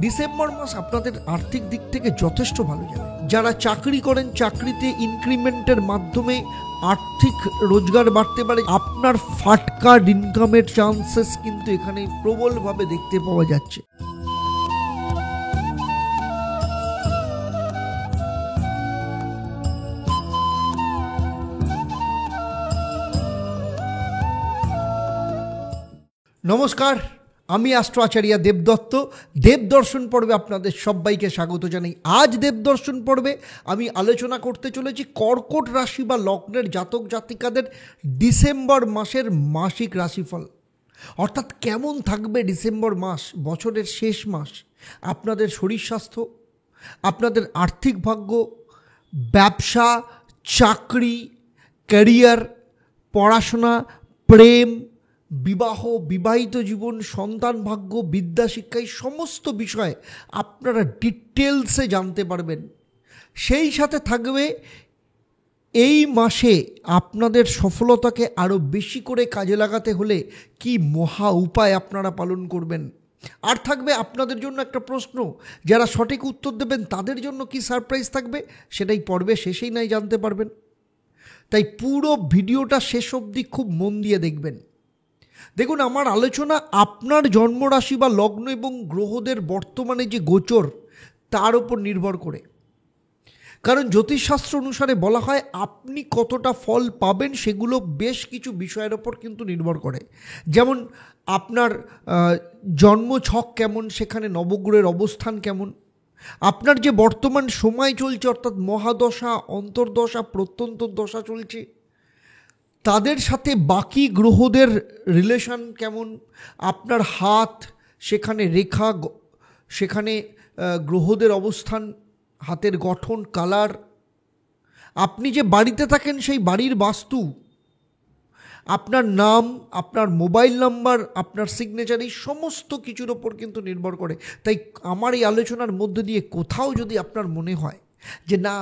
December মাস আপনাদের আর্থিক দিক থেকে যথেষ্ট ভালো যাবে। যারা চাকরি করেন, চাকরিতে ইনক্রিমেন্টের মাধ্যমে আর্থিক রোজগার বাড়তে পারে। আপনার ফাটকার ইনকামের চান্সেস কিন্তু এখানে প্রবলভাবে দেখতে পাওয়া যাচ্ছে। নমস্কার, আমি অ্যাস্ট্রো আচার্য দেবদত্ত। দেবদর্শন পর্বে আপনাদের সবাইকে স্বাগত জানাই। আজ দেবদর্শন পর্বে আমি আলোচনা করতে চলেছি কর্কট রাশি বা লগ্নের জাতক জাতিকাদের ডিসেম্বর মাসের মাসিক রাশিফল, অর্থাৎ কেমন থাকবে ডিসেম্বর মাস, বছরের শেষ মাস। আপনাদের শরীর স্বাস্থ্য, আপনাদের আর্থিক ভাগ্য, ব্যবসা, চাকরি, ক্যারিয়ার, পড়াশোনা, প্রেম, বিবাহ, বিবাহিত জীবন, সন্তান ভাগ্য, বিদ্যা শিক্ষা, এই সমস্ত বিষয়ে আপনারা ডিটেলসে জানতে পারবেন। সেই সাথে থাকবে এই মাসে আপনাদের সফলতাকে আরও বেশি করে কাজে লাগাতে হলে কি মহা উপায় আপনারা পালন করবেন। আর থাকবে আপনাদের জন্য একটা প্রশ্ন, যারা সঠিক উত্তর দেবেন তাদের জন্য কি সারপ্রাইজ থাকবে, সেটাই পর্বে শেষেই নাই জানতে পারবেন। তাই পুরো ভিডিওটা শেষ অবধি খুব মন দিয়ে দেখবেন। দেখুন, আমার আলোচনা আপনার জন্মরাশি বা লগ্ন এবং গ্রহদের বর্তমানে যে গোচর তার উপর নির্ভর করে। কারণ জ্যোতিষশাস্ত্র অনুসারে বলা হয় আপনি কতটা ফল পাবেন সেগুলো বেশ কিছু বিষয়ের ওপর কিন্তু নির্ভর করে। যেমন আপনার জন্মছক কেমন, সেখানে নবগ্রহের অবস্থান কেমন, আপনার যে বর্তমান সময় চলছে অর্থাৎ মহাদশা, অন্তর্দশা, প্রত্যন্তর দশা চলছে, তাদের সাথে বাকি গ্রহদের রিলেশন কেমন, আপনার হাত, সেখানে রেখা, সেখানে গ্রহদের অবস্থান, হাতের গঠন, কালার, আপনি যে বাড়িতে থাকেন সেই বাড়ির বাস্তু, আপনার নাম, আপনার মোবাইল নাম্বার, আপনার সিগনেচার, এই সমস্ত কিছুর ওপর কিন্তু নির্ভর করে। তাই আমার এই আলোচনার মধ্যে দিয়ে কোথাও যদি আপনার মনে হয় যে না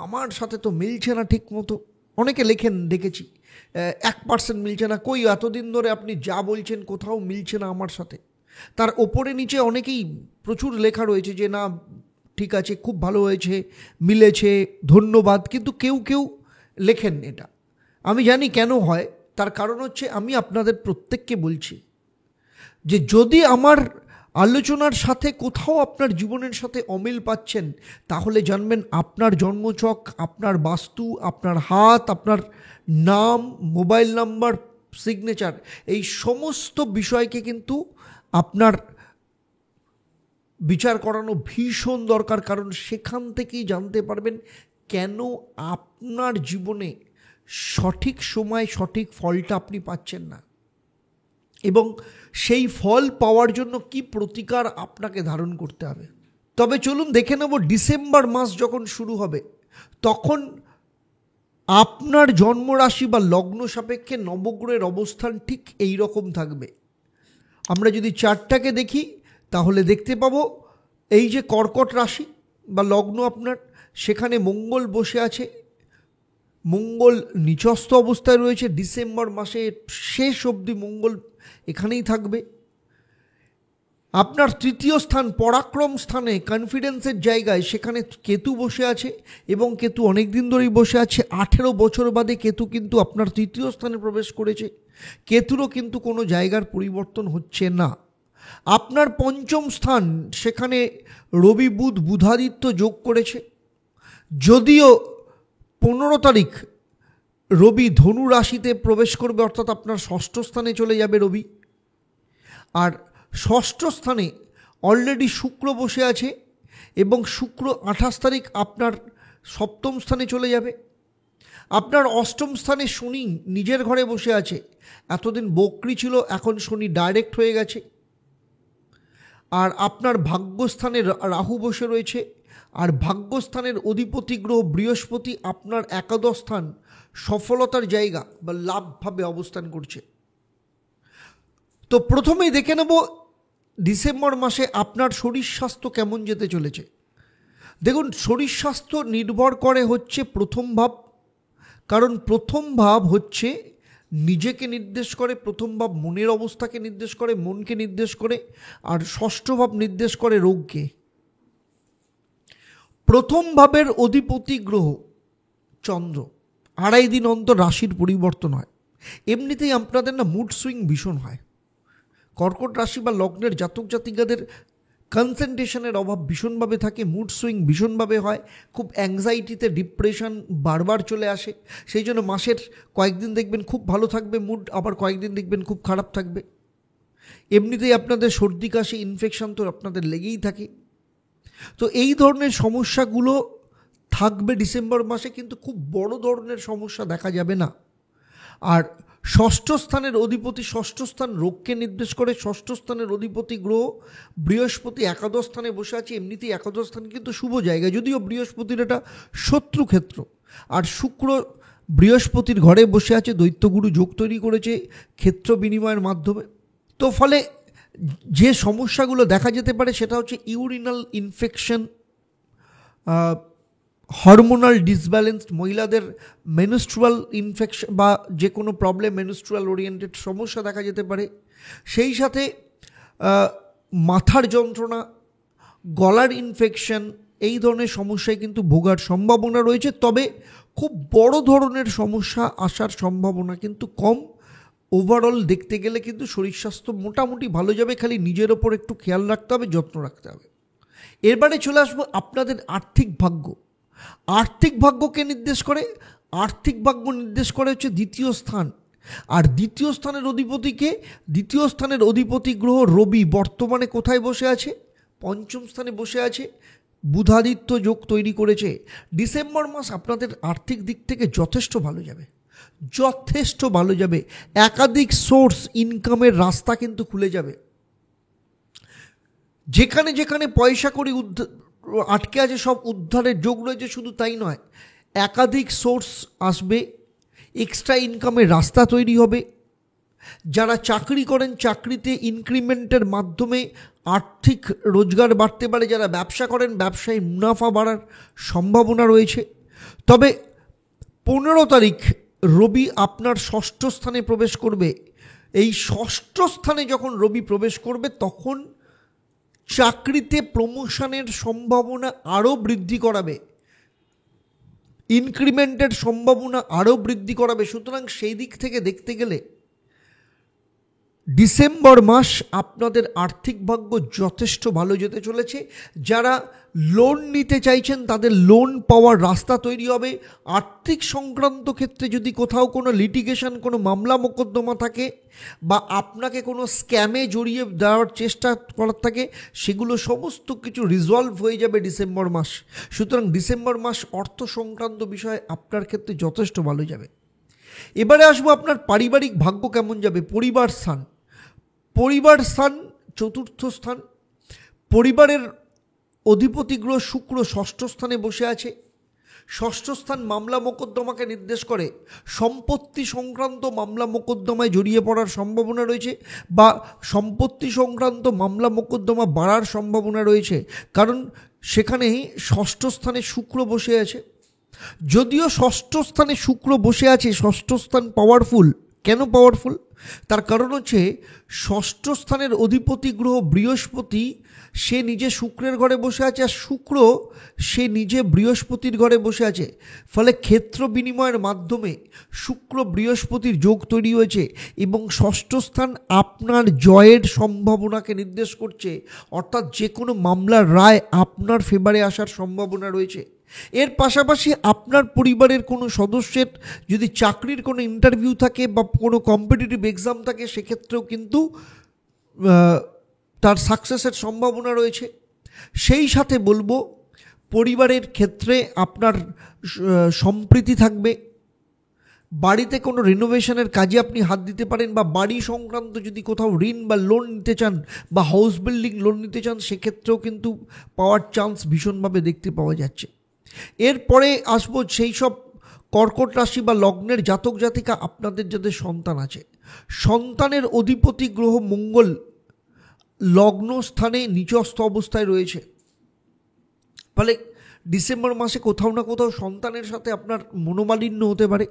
আমার সাথে তো মিলছে না ঠিক মতো, অনেকে লেখেন দেখেছি 1% মিলছে না, কই এতদিন ধরে আপনি যা বলছেন কোথাও মিলছে না আমার সাথে। তার ওপরে নিচে অনেকেই প্রচুর লেখা রয়েছে যে না ঠিক আছে, খুব ভালো হয়েছে, মিলেছে, ধন্যবাদ, কিন্তু কেউ কেউ লেখেন এটা। আমি জানি কেন হয়, তার কারণ হচ্ছে আমি আপনাদের প্রত্যেককে বলছি যে যদি আমার আলোচনার সাথে কোথাও আপনার জীবনের সাথে অমিল পাচ্ছেন, তাহলে জানবেন আপনার জন্মছক, আপনার বাস্তু, আপনার হাত, আপনার নাম, মোবাইল নাম্বার, সিগনেচার, এই সমস্ত বিষয়কে কিন্তু আপনার বিচার করানো ভীষণ দরকার। কারণ সেখান থেকেই জানতে পারবেন কেন আপনার জীবনে সঠিক সময় সঠিক ফলটা আপনি পাচ্ছেন না, এবং সেই ফল পাওয়ার জন্য কি প্রতিকার আপনাকে ধারণ করতে হবে। তবে চলুন দেখে নেব ডিসেম্বর মাস যখন শুরু হবে তখন আপনার জন্মরাশি বা লগ্ন সাপেক্ষে নবগ্রহের অবস্থান ঠিক এই রকম থাকবে। আমরা যদি চার্টটাকে দেখি তাহলে দেখতে পাবো এই যে কর্কট রাশি বা লগ্ন আপনার, সেখানে মঙ্গল বসে আছে। মঙ্গল নিচস্থ অবস্থায় রয়েছে, ডিসেম্বর মাসে শেষ অবধি মঙ্গল এখানেই থাকবে। আপনার তৃতীয় স্থান, পরাক্রম স্থানে, কনফিডেন্সের জায়গায়, সেখানে কেতু বসে আছে, এবং কেতু অনেক দিন ধরেই বসে আছে। 18 বছর বাদে কেতু কিন্তু আপনার তৃতীয় স্থানে প্রবেশ করেছে। কেতুরও কিন্তু কোনো জায়গার পরিবর্তন হচ্ছে না। আপনার পঞ্চম স্থান, সেখানে রবি বুধ বুধাদিত্য যোগ করেছে। যদিও 15 তারিখ রবি ধনু রাশিতে প্রবেশ করবে, অর্থাৎ আপনার ষষ্ঠ স্থানে চলে যাবে রবি। আর ষষ্ঠ স্থানে অলরেডি শুক্র বসে আছে, এবং শুক্র 28 তারিখ আপনার সপ্তম স্থানে চলে যাবে। আপনার অষ্টম স্থানে শনি নিজের ঘরে বসে আছে, এতদিন বক্রী ছিল, এখন শনি ডাইরেক্ট হয়ে গেছে। আর আপনার ভাগ্যস্থানে রাহু বসে রয়েছে, আর ভাগ্যস্থানের অধিপতি গ্রহ বৃহস্পতি আপনার একাদশ স্থান, সফলতার জায়গা বা লাভভাবে অবস্থান করছে। তো প্রথমেই দেখে নেব ডিসেম্বর মাসে আপনার শরীর স্বাস্থ্য কেমন যেতে চলেছে। দেখুন, শরীর স্বাস্থ্য নির্ভর করে হচ্ছে প্রথম ভাব, কারণ প্রথম ভাব হচ্ছে নিজেকে নির্দেশ করে, প্রথম ভাব মনের অবস্থাকে নির্দেশ করে, মনকে নির্দেশ করে, আর ষষ্ঠ ভাব নির্দেশ করে রোগকে। প্রথম ভাবের অধিপতি গ্রহ চন্দ্র, 2.5 দিন অন্তর রাশির পরিবর্তন হয়। এমনিতেই আপনাদের না মুড সুইং ভীষণ হয়। কর্কট রাশি বা লগ্নের জাতক জাতিকাদের কনসেন্ট্রেশনের অভাব ভীষণভাবে থাকে, মুড সুইং ভীষণভাবে হয়, খুব অ্যাংজাইটিতে ডিপ্রেশন বারবার চলে আসে। সেই জন্য মাসের কয়েকদিন দেখবেন খুব ভালো থাকবে মুড, আবার কয়েকদিন দেখবেন খুব খারাপ থাকবে। এমনিতেই আপনাদের সর্দি কাশি ইনফেকশন তো আপনাদের লেগেই থাকে। তো এই ধরনের সমস্যাগুলো থাকবে ডিসেম্বর মাসে, কিন্তু খুব বড় ধরনের সমস্যা দেখা যাবে না। আর ষষ্ঠ স্থানের অধিপতি, ষষ্ঠ স্থান রোগকে নির্দেশ করে। ষষ্ঠ স্থানের অধিপতি গ্রহ বৃহস্পতি একাদশ স্থানে বসে আছে। এমনিতেই একাদশ স্থান কিন্তু শুভ জায়গা, যদিও বৃহস্পতির এটা শত্রুক্ষেত্র। আর শুক্র বৃহস্পতির ঘরে বসে আছে, দৈত্যগুরু যোগ তৈরি করেছে ক্ষেত্র বিনিময়ের মাধ্যমে। তো ফলে যে সমস্যাগুলো দেখা যেতে পারে সেটা হচ্ছে ইউরিনাল ইনফেকশন, হরমোনাল ডিসব্যালেন্স, মহিলাদের মেনস্ট্রুয়াল ইনফেকশন বা যে কোনো প্রবলেম, মেনস্ট্রুয়াল ওরিয়েন্টেড সমস্যা দেখা যেতে পারে। সেই সাথে মাথার যন্ত্রণা, গলার ইনফেকশন, এই ধরনের সমস্যায় কিন্তু ভোগার সম্ভাবনা রয়েছে। তবে খুব বড় ধরনের সমস্যা আসার সম্ভাবনা কিন্তু কম। ওভারঅল দেখতে গেলে কিন্তু শরীর স্বাস্থ্য মোটামুটি ভালো যাবে, খালি নিজের ওপর একটু খেয়াল রাখতে হবে, যত্ন রাখতে হবে। এরবারে চলে আসবো আপনাদের আর্থিক ভাগ্য। আর্থিক ভাগ্যকে নির্দেশ করে, আর্থিক ভাগ্য নির্দেশ করে হচ্ছে দ্বিতীয় স্থান। আর দ্বিতীয় স্থানের অধিপতিকে, দ্বিতীয় স্থানের অধিপতি গ্রহ রবি বর্তমানে কোথায় বসে আছে? পঞ্চম স্থানে বসে আছে, বুধাদিত্য যোগ তৈরি করেছে। ডিসেম্বর মাস আপনাদের আর্থিক দিক থেকে যথেষ্ট ভালো যাবে, যথেষ্ট ভালো যাবে। একাধিক সোর্স ইনকামের রাস্তা কিন্তু খুলে যাবে। যেখানে যেখানে পয়সা করি আটকে আছে সব উদ্ধারের যোগ রয়েছে। শুধু তাই নয়, একাধিক সোর্স আসবে, এক্সট্রা ইনকামের রাস্তা তৈরি হবে। যারা চাকরি করেন চাকরিতে ইনক্রিমেন্টের মাধ্যমে আর্থিক রোজগার বাড়তে পারে। যারা ব্যবসা করেন ব্যবসায় মুনাফা বাড়ার সম্ভাবনা রয়েছে। তবে 15 তারিখ রবি আপনার ষষ্ঠ স্থানে প্রবেশ করবে। এই ষষ্ঠ স্থানে যখন রবি প্রবেশ করবে তখন চাকরিতে প্রমোশনের সম্ভাবনা আরও বৃদ্ধি করাবে, ইনক্রিমেন্টের সম্ভাবনা আরও বৃদ্ধি করাবে। সুতরাং সেই দিক থেকে দেখতে গেলে ডিসেম্বর মাস আপনাদের আর্থিক ভাগ্য যথেষ্ট ভালো যেতে চলেছে। যারা লোন নিতে চাইছেন তাদের লোন পাওয়ার রাস্তা তৈরি হবে। আর্থিক সংক্রান্ত ক্ষেত্রে যদি কোথাও কোনো লিটিগেশন, কোনো মামলা মোকদ্দমা থাকে বা আপনাকে কোনো স্ক্যামে জড়িয়ে দেওয়ার চেষ্টা করার থাকে, সেগুলো সমস্ত কিছু রিজলভ হয়ে যাবে ডিসেম্বর মাস। সুতরাং ডিসেম্বর মাস অর্থ সংক্রান্ত বিষয়ে আপনার ক্ষেত্রে যথেষ্ট ভালো যাবে। এবারে আসবো আপনার পারিবারিক ভাগ্য কেমন যাবে। পরিবার স্থান, পরিবার স্থান চতুর্থ স্থান। পরিবারের অধিপতি গ্রহ শুক্র ষষ্ঠ স্থানে বসে আছে। ষষ্ঠ স্থান মামলা মোকদ্দমাকে নির্দেশ করে। সম্পত্তি সংক্রান্ত মামলা মোকদ্দমায় জড়িয়ে পড়ার সম্ভাবনা রয়েছে বা সম্পত্তি সংক্রান্ত মামলা মোকদ্দমা বাড়ার সম্ভাবনা রয়েছে, কারণ সেখানে ষষ্ঠ স্থানে শুক্র বসে আছে। যদিও ষষ্ঠ স্থানে শুক্র বসে আছে, ষষ্ঠ স্থান পাওয়ারফুল। কেন পাওয়ারফুল? তার কারণ হচ্ছে ষষ্ঠ স্থানের অধিপতি গ্রহ বৃহস্পতি, সে নিজে শুক্রের ঘরে বসে আছে, আর শুক্র সে নিজে বৃহস্পতির ঘরে বসে আছে। ফলে ক্ষেত্র বিনিময়ের মাধ্যমে শুক্র বৃহস্পতির যোগ তৈরি হয়েছে এবং ষষ্ঠ স্থান আপনার জয়ের সম্ভাবনাকে নির্দেশ করছে। অর্থাৎ যে কোনো মামলার রায় আপনার ফেভারে আসার সম্ভাবনা রয়েছে। এর পাশাপাশি আপনার পরিবারের কোনো সদস্যের যদি চাকরির কোনো ইন্টারভিউ থাকে বা কোনো কম্পিটিটিভ এক্সাম থাকে, সেক্ষেত্রেও কিন্তু তার সাকসেসের সম্ভাবনা রয়েছে। সেই সাথে বলবো পরিবারের ক্ষেত্রে আপনার সম্প্রীতি থাকবে। বাড়িতে কোনো রিনোভেশনের কাজে আপনি হাত দিতে পারেন, বা বাড়ি সংক্রান্ত যদি কোথাও ঋণ বা লোন নিতে চান বা হাউস বিল্ডিং লোন নিতে চান, সেক্ষেত্রেও কিন্তু পাওয়ার চান্স ভীষণভাবে দেখতে পাওয়া যাচ্ছে। এরপরে আসবো সেই সব কর্কট রাশি বা লগ্নের জাতক জাতিকা আপনাদের যাদের সন্তান আছে। সন্তানের অধিপতি গ্রহ মঙ্গল লগ্ন স্থানে নিচস্থ অবস্থায় রয়েছে। ফলে ডিসেম্বর মাসে কোথাও না কোথাও সন্তানের সাথে আপনার মনোমালিন্য হতে পারে।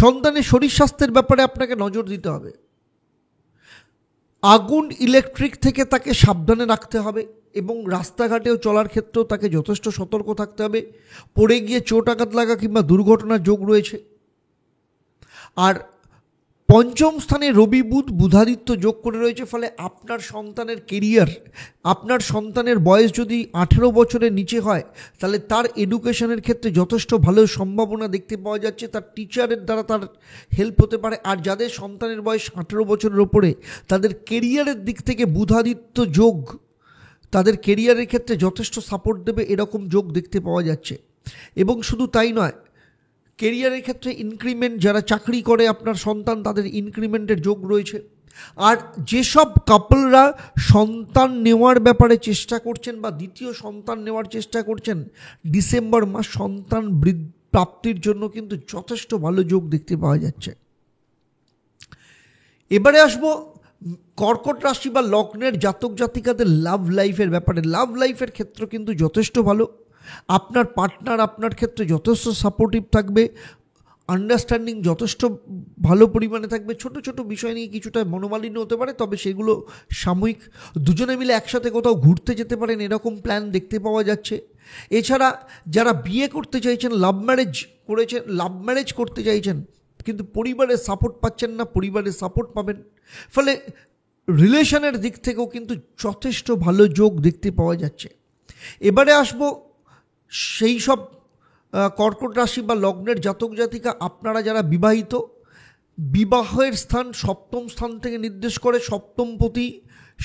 সন্তানের শরীর স্বাস্থ্যের ব্যাপারে আপনাকে নজর দিতে হবে। আগুন, ইলেকট্রিক থেকে তাকে সাবধানে রাখতে হবে এবং রাস্তাঘাটেও চলার ক্ষেত্রেও তাকে যথেষ্ট সতর্ক থাকতে হবে। পড়ে গিয়ে চোট আঘাত লাগা কিংবা দুর্ঘটনার যোগ রয়েছে। আর পঞ্চম স্থানে রবি বুধ বুধাদিত্য যোগ করে রয়েছে, ফলে আপনার সন্তানের কেরিয়ার, আপনার সন্তানের বয়স যদি 18 বছরের নিচে হয় তাহলে তার এডুকেশনের ক্ষেত্রে যথেষ্ট ভালো সম্ভাবনা দেখতে পাওয়া যাচ্ছে। তার টিচারের দ্বারা তার হেল্প হতে পারে। আর যাদের সন্তানের বয়স 18 বছরের ওপরে, তাদের কেরিয়ারের দিক থেকে বুধাদিত্য যোগ তাদের কেরিয়ারের ক্ষেত্রে যথেষ্ট সাপোর্ট দেবে, এরকম যোগ দেখতে পাওয়া যাচ্ছে। এবং শুধু তাই নয়, কেরিয়ারের ক্ষেত্রে ইনক্রিমেন্ট, যারা চাকরি করে আপনার সন্তান, তাদের ইনক্রিমেন্টের যোগ রয়েছে। আর যেসব কাপলরা সন্তান নেওয়ার ব্যাপারে চেষ্টা করছেন বা দ্বিতীয় সন্তান নেওয়ার চেষ্টা করছেন, ডিসেম্বর মাস সন্তান প্রাপ্তির জন্য কিন্তু যথেষ্ট ভালো যোগ দেখতে পাওয়া যাচ্ছে। এবারে আসবো কর্কট রাশি বা লগ্নের জাতক জাতিকাদের লাভ লাইফের ব্যাপারে। লাভ লাইফের ক্ষেত্র কিন্তু যথেষ্ট ভালো। আপনার পার্টনার আপনার ক্ষেত্রে যথেষ্ট সাপোর্টিভ থাকবে, আন্ডারস্ট্যান্ডিং যথেষ্ট ভালো পরিমাণে থাকবে। ছোট ছোট বিষয় নিয়ে কিছুটা মনোমালিন্য হতে পারে, তবে সেগুলো সাময়িক। দুজনে মিলে একসাথে কোথাও ঘুরতে যেতে পারেন, এরকম প্ল্যান দেখতে পাওয়া যাচ্ছে। এছাড়া যারা বিয়ে করতে চাইছেন, লাভ ম্যারেজ করতে চাইছেন কিন্তু পরিবারের সাপোর্ট পাচ্ছেন না, পরিবারের সাপোর্ট পাবেন। ফলে রিলেশনের দিক থেকেও কিন্তু যথেষ্ট ভালো যোগ দেখতে পাওয়া যাচ্ছে। এবারে আসবো সেই সব কর্কট রাশি বা লগ্নের জাতক জাতিকা আপনারা যারা বিবাহিত। বিবাহের স্থান সপ্তম স্থান থেকে নির্দেশ করে। সপ্তমপতি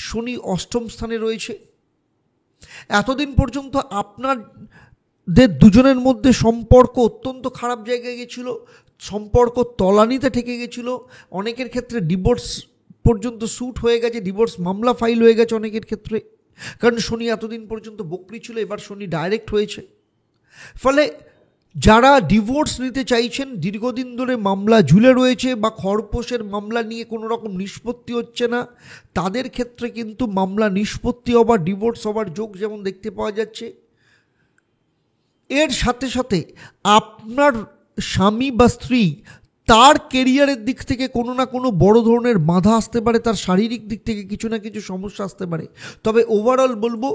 শনি অষ্টম স্থানে রয়েছে। এতদিন পর্যন্ত আপনাদের দুজনের মধ্যে সম্পর্ক অত্যন্ত খারাপ জায়গায় গেছিল, সম্পর্ক তলানিতে ঠেকে গেছিল। অনেকের ক্ষেত্রে ডিভোর্স পর্যন্ত শ্যুট হয়ে গেছে, ডিভোর্স মামলা ফাইল হয়ে গেছে অনেকের ক্ষেত্রে, কারণ শনি এতদিন পর্যন্ত বকরি ছিল, এবার শনি ডাইরেক্ট হয়েছে। ফলে যারা ডিভোর্স নিতে চাইছেন, দীর্ঘদিন ধরে মামলা ঝুলে রয়েছে বা খরপোশের মামলা নিয়ে কোনো রকম নিষ্পত্তি হচ্ছে না, তাদের ক্ষেত্রে কিন্তু মামলা নিষ্পত্তি হবার, ডিভোর্স হবার যোগ যেমন দেখতে পাওয়া যাচ্ছে। এর সাথে সাথে আপনার স্বামী বা স্ত্রী, তার কেরিয়ারের দিক থেকে কোনো না কোনো বড় ধরনের বাধা আসতে পারে, তার শারীরিক দিক থেকে কিছু না কিছু সমস্যা আসতে পারে। তবে ওভারঅল বলবো,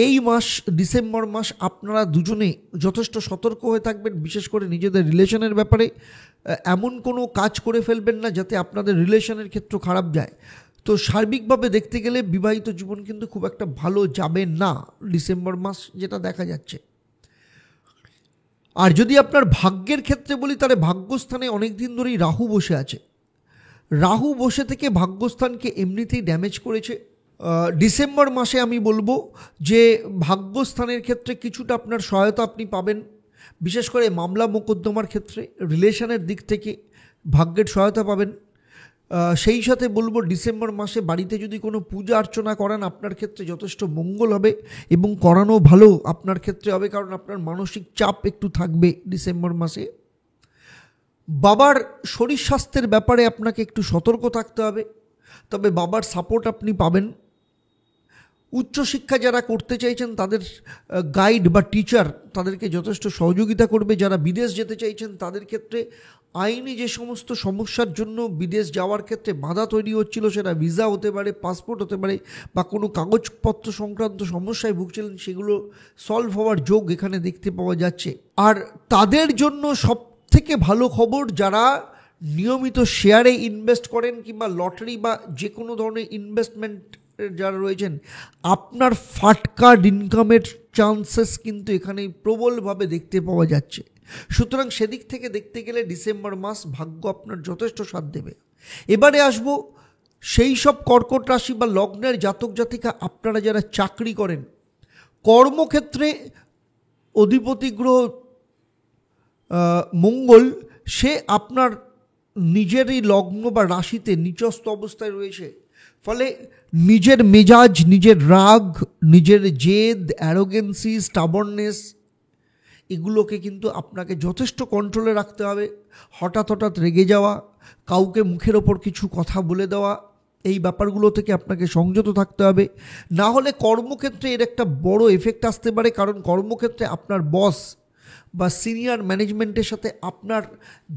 এই মাস ডিসেম্বর মাস আপনারা দুজনে যথেষ্ট সতর্ক হয়ে থাকবেন, বিশেষ করে নিজেদের রিলেশনের ব্যাপারে। এমন কোনো কাজ করে ফেলবেন না যাতে আপনাদের রিলেশনের ক্ষেত্র খারাপ যায়। তো সার্বিকভাবে দেখতে গেলে বিবাহিত জীবন কিন্তু খুব একটা ভালো যাবে না ডিসেম্বর মাস, যেটা দেখা যাচ্ছে। আর যদি আপনার ভাগ্যের ক্ষেত্রে বলি, তাহলে ভাগ্যস্থানে অনেক দিন ধরেই রাহু বসে আছে। রাহু বসে থেকে ভাগ্যস্থানকে এমনিতেই ড্যামেজ করেছে। ডিসেম্বর মাসে আমি বলবো যে ভাগ্যস্থানের ক্ষেত্রে কিছুটা আপনার সহায়তা আপনি পাবেন, বিশেষ করে মামলা মোকদ্দমার ক্ষেত্রে রিলেশনের দিক থেকে ভাগ্যের সহায়তা পাবেন। সেই সাথে বলবো, ডিসেম্বর মাসে বাড়িতে যদি কোনো পূজা অর্চনা করান, আপনার ক্ষেত্রে যথেষ্ট মঙ্গল হবে এবং করানো ভালো আপনার ক্ষেত্রে হবে, কারণ আপনার মানসিক চাপ একটু থাকবে ডিসেম্বর মাসে। বাবার শরীর স্বাস্থ্যের ব্যাপারে আপনাকে একটু সতর্ক থাকতে হবে, তবে বাবার সাপোর্ট আপনি পাবেন। উচ্চশিক্ষা যারা করতে চাইছেন, তাদের গাইড বা টিচার তাদেরকে যথেষ্ট সহযোগিতা করবে। যারা বিদেশ যেতে চাইছেন, তাদের ক্ষেত্রে আইনি যে সমস্ত সমস্যার জন্য বিদেশ যাওয়ার ক্ষেত্রে বাধা তৈরি হচ্ছিল, সেটা ভিসা হতে পারে, পাসপোর্ট হতে পারে, বা কোনো কাগজপত্র সংক্রান্ত সমস্যায় ভুগছিলেন, সেগুলো সলভ হওয়ার যোগ এখানে দেখতে পাওয়া যাচ্ছে। আর তাদের জন্য সব থেকে ভালো খবর, যারা নিয়মিত শেয়ারে ইনভেস্ট করেন কিংবা লটারি বা যে কোনো ধরনের ইনভেস্টমেন্ট যারা রয়েছেন, আপনার ফাটকার ইনকামের চান্সেস কিন্তু এখানে প্রবলভাবে দেখতে পাওয়া যাচ্ছে। সুতরাং সেদিক থেকে দেখতে গেলে ডিসেম্বর মাস ভাগ্য আপনার যথেষ্ট সাথ দেবে। এবারে আসবো সেই সব কর্কট রাশি বা লগ্নের জাতক জাতিকা আপনারা যারা চাকরি করেন। কর্মক্ষেত্রে অধিপতি গ্রহ মঙ্গল, সে আপনার নিজেরই লগ্ন বা রাশিতে নিচস্থ অবস্থায় রয়েছে। ফলে নিজের মেজাজ, নিজের রাগ, নিজের জেদ, অ্যারোগেন্সি, স্টাবর্ননেস, এগুলোকে কিন্তু আপনাকে যথেষ্ট কন্ট্রোলে রাখতে হবে। হঠাৎ হঠাৎ রেগে যাওয়া, কাউকে মুখের ওপর কিছু কথা বলে দেওয়া, এই ব্যাপারগুলো থেকে আপনাকে সংযত থাকতে হবে। না হলে কর্মক্ষেত্রে এর একটা বড় এফেক্ট আসতে পারে, কারণ কর্মক্ষেত্রে আপনার বস বা সিনিয়র ম্যানেজমেন্টের সাথে আপনার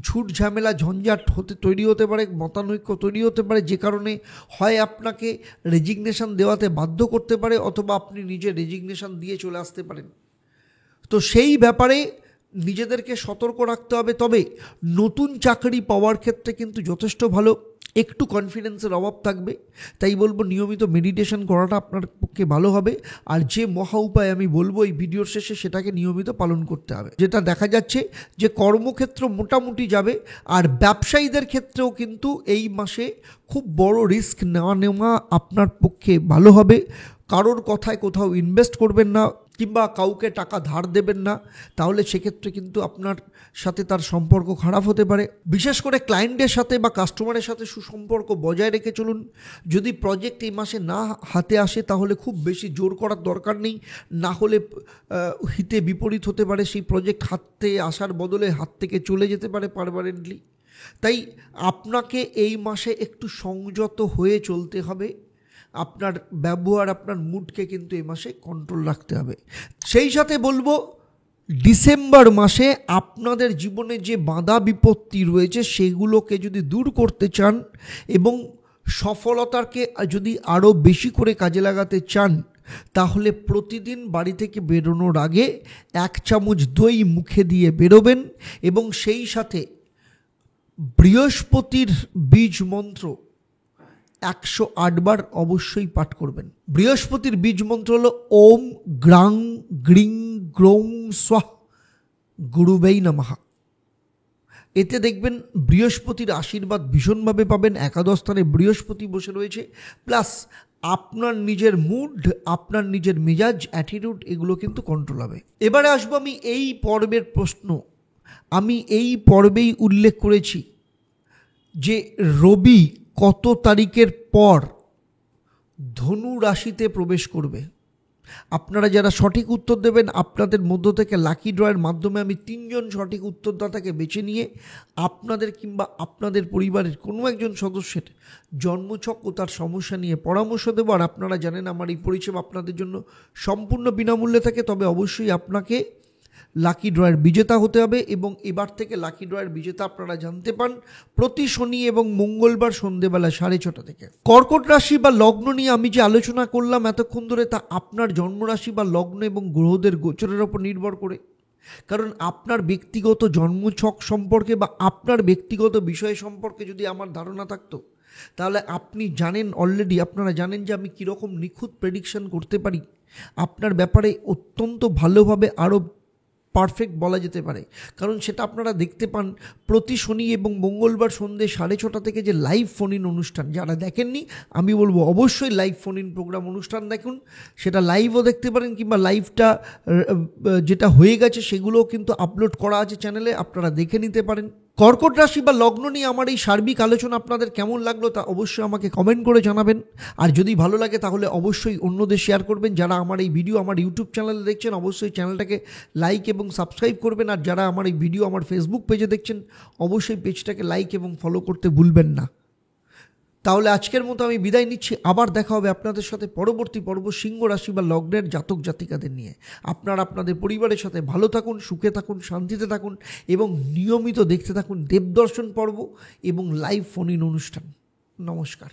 ঝুট ঝামেলা ঝঞ্ঝাট তৈরি হতে পারে, মতানৈক্য তৈরি হতে পারে, যে কারণে হয় আপনাকে রেজিগনেশন দেওয়াতে বাধ্য করতে পারে অথবা আপনি নিজে রেজিগনেশন দিয়ে চলে আসতে পারেন। তো সেই ব্যাপারে নিজেদেরকে সতর্ক রাখতে হবে। তবে নতুন চাকরি পাওয়ার ক্ষেত্রে কিন্তু যথেষ্ট ভালো, একটু কনফিডেন্সের অভাব থাকবে, তাই বলবো নিয়মিত মেডিটেশন করাটা আপনার পক্ষে ভালো হবে। আর যে মহা উপায় আমি বলবো এই ভিডিওর শেষে, সেটাকে নিয়মিত পালন করতে হবে। যেটা দেখা যাচ্ছে যে কর্মক্ষেত্র মোটামুটি যাবে, আর ব্যবসায়ীদের ক্ষেত্রেও কিন্তু এই মাসে খুব বড় রিস্ক নেওয়া আপনার পক্ষে ভালো হবে। কারোর কথায় কোথাও ইনভেস্ট করবেন না কিংবা কাউকে টাকা ধার দেবেন না, তাহলে সেক্ষেত্রে কিন্তু আপনার সাথে তার সম্পর্ক খারাপ হতে পারে। বিশেষ করে ক্লায়েন্টের সাথে বা কাস্টমারের সাথে সুসম্পর্ক বজায় রেখে চলুন। যদি প্রজেক্ট এই মাসে না হাতে আসে তাহলে খুব বেশি জোর করার দরকার নেই, না হলে হিতে বিপরীত হতে পারে, সেই প্রজেক্ট হাতে আসার বদলে হাত থেকে চলে যেতে পারে পার্মানেন্টলি। তাই আপনাকে এই মাসে একটু সংযত হয়ে চলতে হবে। আপনার ব্যবহার, আপনার মুডকে কিন্তু এই মাসে কন্ট্রোল রাখতে হবে। সেই সাথে বলবো ডিসেম্বর মাসে আপনাদের জীবনে যে বাধা বিপত্তি রয়েছে সেগুলোকে যদি দূর করতে চান এবং সফলতাকে যদি আরও বেশি করে কাজে লাগাতে চান, তাহলে প্রতিদিন বাড়ি থেকে বেরোনোর আগে 1 চামচ দই মুখে দিয়ে বেরোবেন এবং সেই সাথে বৃহস্পতির বীজ মন্ত্র 108 বার অবশ্যই পাঠ করবেন। বৃহস্পতির বীজ মন্ত্র হলো ওম গ্রাং গ্রিং গ্রৌং স্বাহ গুরুবেই নমঃ। এতে দেখবেন বৃহস্পতির আশীর্বাদ ভীষণভাবে পাবেন। একাদশ স্থানে বৃহস্পতি বসে রয়েছে, প্লাস আপনার নিজের মুড, আপনার নিজের মেজাজ, অ্যাটিটিউড এগুলো কিন্তু কন্ট্রোল হবে। এবারে আসবো আমি এই পর্বের প্রশ্ন। আমি এই পর্বেই উল্লেখ করেছি যে রবি কত তারিখের পর ধনু রাশিতে প্রবেশ করবে। আপনারা যারা সঠিক উত্তর দেবেন, আপনাদের মধ্য থেকে লাকি ড্রয়ের মাধ্যমে আমি 3 জন সঠিক উত্তরদাতাকে বেছে নিয়ে আপনাদের কিংবা আপনাদের পরিবারের কোনো একজন সদস্যের জন্মছক ও তার সমস্যা নিয়ে পরামর্শ দেবো। আর আপনারা জানেন আমার এই পরিষেবা আপনাদের জন্য সম্পূর্ণ বিনামূল্যে থাকে। তবে অবশ্যই আপনাকে লাকি ড্রয়ের বিজেতা হতে হবে এবং এবার থেকে লাকি ড্রয়ের বিজেতা আপনারা জানতে পান প্রতি শনি এবং মঙ্গলবার সন্ধেবেলা 6:30 থেকে। কর্কট রাশি বা লগ্ন নিয়ে আমি যে আলোচনা করলাম এতক্ষণ ধরে, তা আপনার জন্মরাশি বা লগ্ন এবং গ্রহদের গোচরের ওপর নির্ভর করে। কারণ আপনার ব্যক্তিগত জন্মছক সম্পর্কে বা আপনার ব্যক্তিগত বিষয় সম্পর্কে যদি আমার ধারণা থাকতো, তাহলে আপনি জানেন, অলরেডি আপনারা জানেন যে আমি কীরকম নিখুঁত প্রেডিকশন করতে পারি। আপনার ব্যাপারে অত্যন্ত ভালোভাবে আরও পারফেক্ট বলা যেতে পারে, কারণ সেটা আপনারা দেখতে পান প্রতি শনি এবং মঙ্গলবার সন্ধ্যে 6:30 থেকে যে লাইভ ফোন ইন অনুষ্ঠান। যারা দেখেননি আমি বলবো অবশ্যই লাইভ ফোন ইন প্রোগ্রাম অনুষ্ঠান দেখুন, সেটা লাইভও দেখতে পারেন কিংবা লাইভটা যেটা হয়ে গেছে সেগুলোও কিন্তু আপলোড করা আছে চ্যানেলে, আপনারা দেখে নিতে পারেন। কর্কট রাশি বা লগ্ন নিয়ে আমার এই সার্বিক আলোচনা আপনাদের কেমন লাগলো তা অবশ্যই আমাকে কমেন্ট করে জানাবেন। আর যদি ভালো লাগে তাহলে অবশ্যই অন্যদের শেয়ার করবেন। যারা আমার এই ভিডিও আমার ইউটিউব চ্যানেলে দেখছেন অবশ্যই চ্যানেলটাকে লাইক এবং সাবস্ক্রাইব করবেন। আর যারা আমার এই ভিডিও আমার ফেসবুক পেজে দেখছেন অবশ্যই পেজটাকে লাইক এবং ফলো করতে ভুলবেন না। তাহলে আজকের মতো আমি বিদায় নিচ্ছি। আবার দেখা হবে আপনাদের সাথে পরবর্তী পর্ব সিংহ রাশি বা লগ্নের জাতক জাতিকাদের নিয়ে। আপনারা আপনাদের পরিবারের সাথে ভালো থাকুন, সুখে থাকুন, শান্তিতে থাকুন এবং নিয়মিত দেখতে থাকুন দেবদর্শন পর্ব এবং লাইভ ফোন ইন অনুষ্ঠান। নমস্কার।